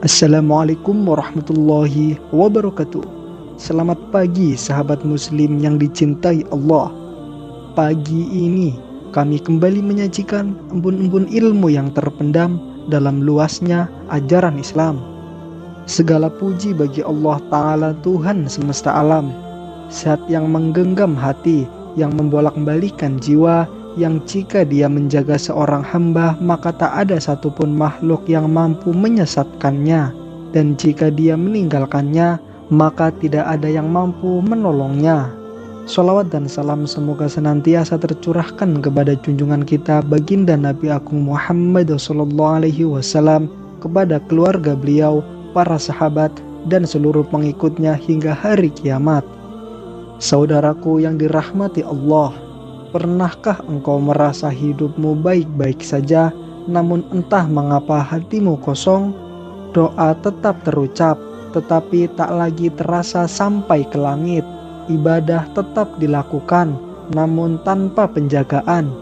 Assalamualaikum warahmatullahi wabarakatuh. Selamat pagi sahabat muslim yang dicintai Allah. Pagi ini kami kembali menyajikan embun-embun ilmu yang terpendam dalam luasnya ajaran Islam. Segala puji bagi Allah Ta'ala, Tuhan semesta alam, Zat yang menggenggam hati, yang membolak-balikan jiwa, yang jika dia menjaga seorang hamba maka tak ada satupun makhluk yang mampu menyesatkannya, dan jika dia meninggalkannya maka tidak ada yang mampu menolongnya. Sholawat dan salam semoga senantiasa tercurahkan kepada junjungan kita baginda Nabi Agung Muhammad SAW, kepada keluarga beliau, para sahabat, dan seluruh pengikutnya hingga hari kiamat. Saudaraku yang dirahmati Allah, pernahkah engkau merasa hidupmu baik-baik saja, namun entah mengapa hatimu kosong? Doa tetap terucap, tetapi tak lagi terasa sampai ke langit. Ibadah tetap dilakukan, namun tanpa penjagaan.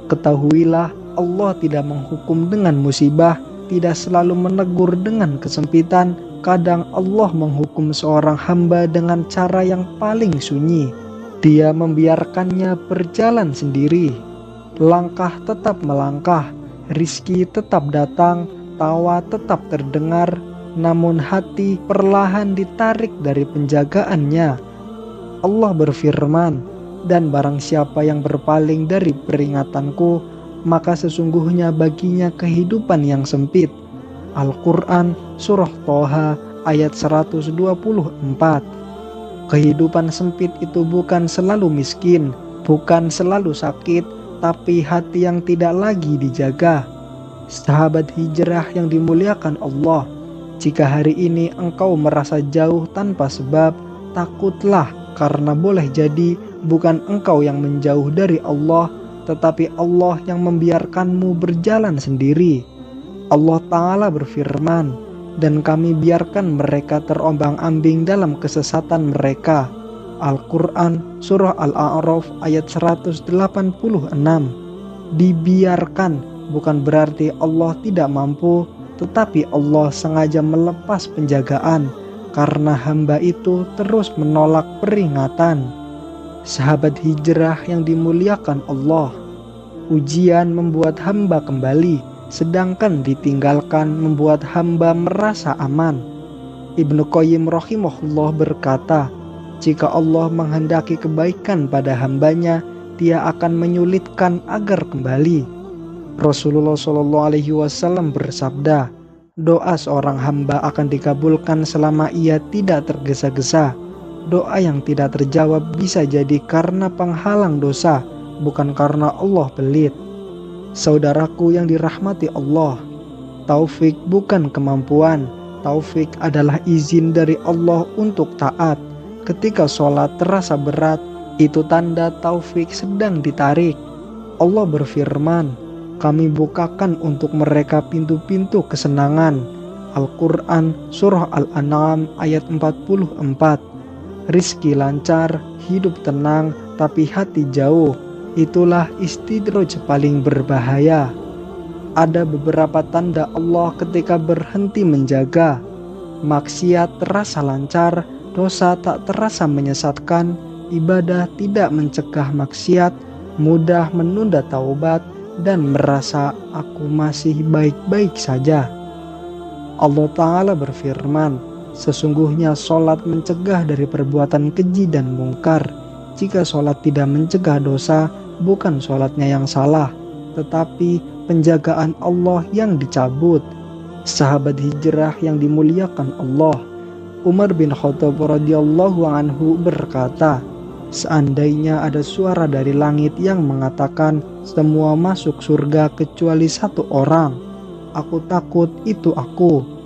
Ketahuilah, Allah tidak menghukum dengan musibah, tidak selalu menegur dengan kesempitan. Kadang Allah menghukum seorang hamba dengan cara yang paling sunyi. Dia membiarkannya berjalan sendiri. Langkah tetap melangkah, rizki tetap datang, tawa tetap terdengar, namun hati perlahan ditarik dari penjagaannya. Allah berfirman, "Dan barang siapa yang berpaling dari peringatanku, maka sesungguhnya baginya kehidupan yang sempit." Al-Quran Surah Toha ayat 124. Kehidupan sempit itu bukan selalu miskin, bukan selalu sakit, tapi hati yang tidak lagi dijaga. Sahabat hijrah yang dimuliakan Allah, jika hari ini engkau merasa jauh tanpa sebab, takutlah, karena boleh jadi bukan engkau yang menjauh dari Allah, tetapi Allah yang membiarkanmu berjalan sendiri. Allah Ta'ala berfirman, "Dan kami biarkan mereka terombang-ambing dalam kesesatan mereka." Al-Quran Surah Al-A'raf ayat 186. Dibiarkan bukan berarti Allah tidak mampu, tetapi Allah sengaja melepas penjagaan karena hamba itu terus menolak peringatan. Sahabat hijrah yang dimuliakan Allah, ujian membuat hamba kembali, sedangkan ditinggalkan membuat hamba merasa aman. Ibnu Qayyim rahimahullah berkata, jika Allah menghendaki kebaikan pada hambanya, dia akan menyulitkan agar kembali. Rasulullah SAW bersabda, doa seorang hamba akan dikabulkan selama ia tidak tergesa-gesa. Doa yang tidak terjawab bisa jadi karena penghalang dosa, bukan karena Allah pelit. Saudaraku yang dirahmati Allah, taufik bukan kemampuan. Taufik adalah izin dari Allah untuk taat. Ketika sholat terasa berat, itu tanda taufik sedang ditarik. Allah berfirman, "Kami bukakan untuk mereka pintu-pintu kesenangan." Al-Quran Surah Al-An'am ayat 44. Rizki lancar, hidup tenang, tapi hati jauh. Itulah istidraj paling berbahaya. Ada beberapa tanda Allah ketika berhenti menjaga. Maksiat terasa lancar, dosa tak terasa menyesatkan, ibadah tidak mencegah maksiat, mudah menunda taubat, dan merasa aku masih baik-baik saja. Allah Ta'ala berfirman, sesungguhnya sholat mencegah dari perbuatan keji dan mungkar. Jika sholat tidak mencegah dosa, bukan sholatnya yang salah, tetapi penjagaan Allah yang dicabut. Sahabat hijrah yang dimuliakan Allah, Umar bin Khattab radhiyallahu anhu berkata, seandainya ada suara dari langit yang mengatakan semua masuk surga kecuali satu orang, aku takut itu aku.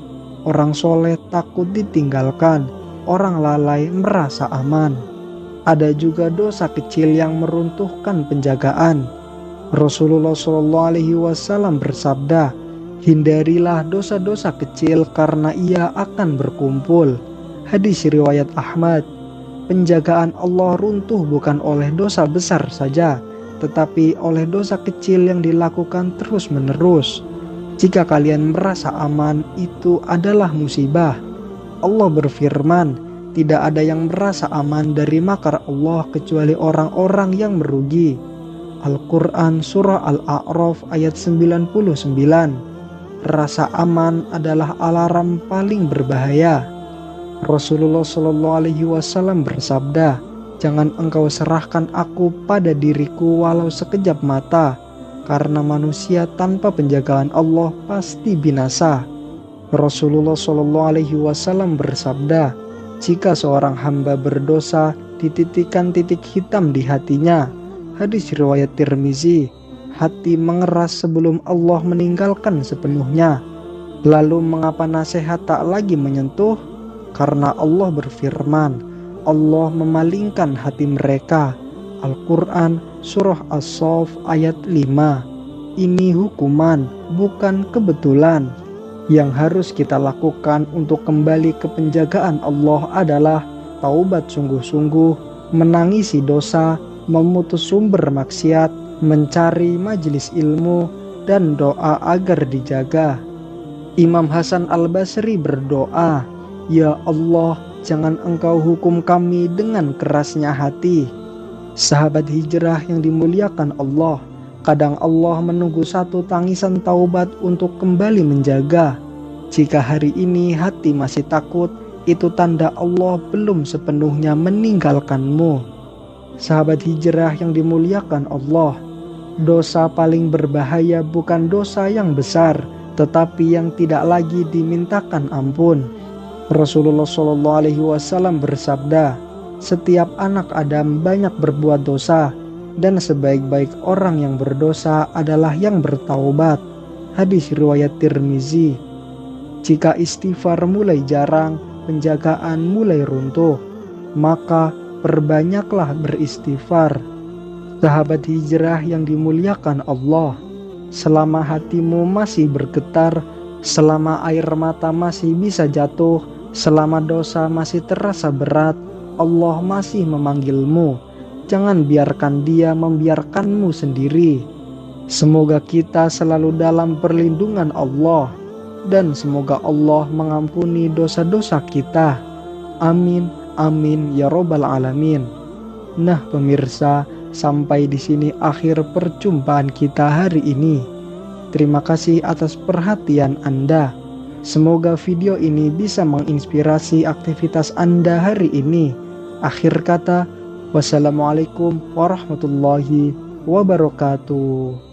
Orang soleh takut ditinggalkan, orang lalai merasa aman. Ada juga dosa kecil yang meruntuhkan penjagaan. Rasulullah SAW bersabda, hindarilah dosa-dosa kecil karena ia akan berkumpul. Hadis riwayat Ahmad. Penjagaan Allah runtuh bukan oleh dosa besar saja, tetapi oleh dosa kecil yang dilakukan terus-menerus. Jika kalian merasa aman, itu adalah musibah. Allah berfirman, tidak ada yang merasa aman dari makar Allah kecuali orang-orang yang merugi. Al-Quran Surah Al-A'raf ayat 99. Rasa aman adalah alarm paling berbahaya. Rasulullah SAW bersabda, jangan engkau serahkan aku pada diriku walau sekejap mata, karena manusia tanpa penjagaan Allah pasti binasa. Rasulullah SAW bersabda, jika seorang hamba berdosa, dititikkan titik hitam di hatinya. Hadis riwayat Tirmizi. Hati mengeras sebelum Allah meninggalkan sepenuhnya. Lalu mengapa nasihat tak lagi menyentuh? Karena Allah berfirman, Allah memalingkan hati mereka. Al-Quran Surah As-Saff ayat 5. Ini hukuman, bukan kebetulan. Yang harus kita lakukan untuk kembali ke penjagaan Allah adalah taubat sungguh-sungguh, menangisi dosa, memutus sumber maksiat, mencari majelis ilmu, dan doa agar dijaga. Imam Hasan Al-Basri berdoa, ya Allah, jangan engkau hukum kami dengan kerasnya hati. Sahabat hijrah yang dimuliakan Allah, kadang Allah menunggu satu tangisan taubat untuk kembali menjaga. Jika hari ini hati masih takut, itu tanda Allah belum sepenuhnya meninggalkanmu. Sahabat hijrah yang dimuliakan Allah, dosa paling berbahaya bukan dosa yang besar, tetapi yang tidak lagi dimintakan ampun. Rasulullah SAW bersabda, setiap anak Adam banyak berbuat dosa, dan sebaik-baik orang yang berdosa adalah yang bertaubat. Hadis riwayat Tirmizi. Jika istighfar mulai jarang, penjagaan mulai runtuh, maka perbanyaklah beristighfar. Sahabat hijrah yang dimuliakan Allah, selama hatimu masih bergetar, selama air mata masih bisa jatuh, selama dosa masih terasa berat, Allah masih memanggilmu. Jangan biarkan Dia membiarkanmu sendiri. Semoga kita selalu dalam perlindungan Allah, dan semoga Allah mengampuni dosa-dosa kita. Amin, amin ya robbal alamin. Nah pemirsa, sampai di sini akhir perjumpaan kita hari ini. Terima kasih atas perhatian Anda. Semoga video ini bisa menginspirasi aktivitas Anda hari ini. Akhir kata, wassalamualaikum warahmatullahi wabarakatuh.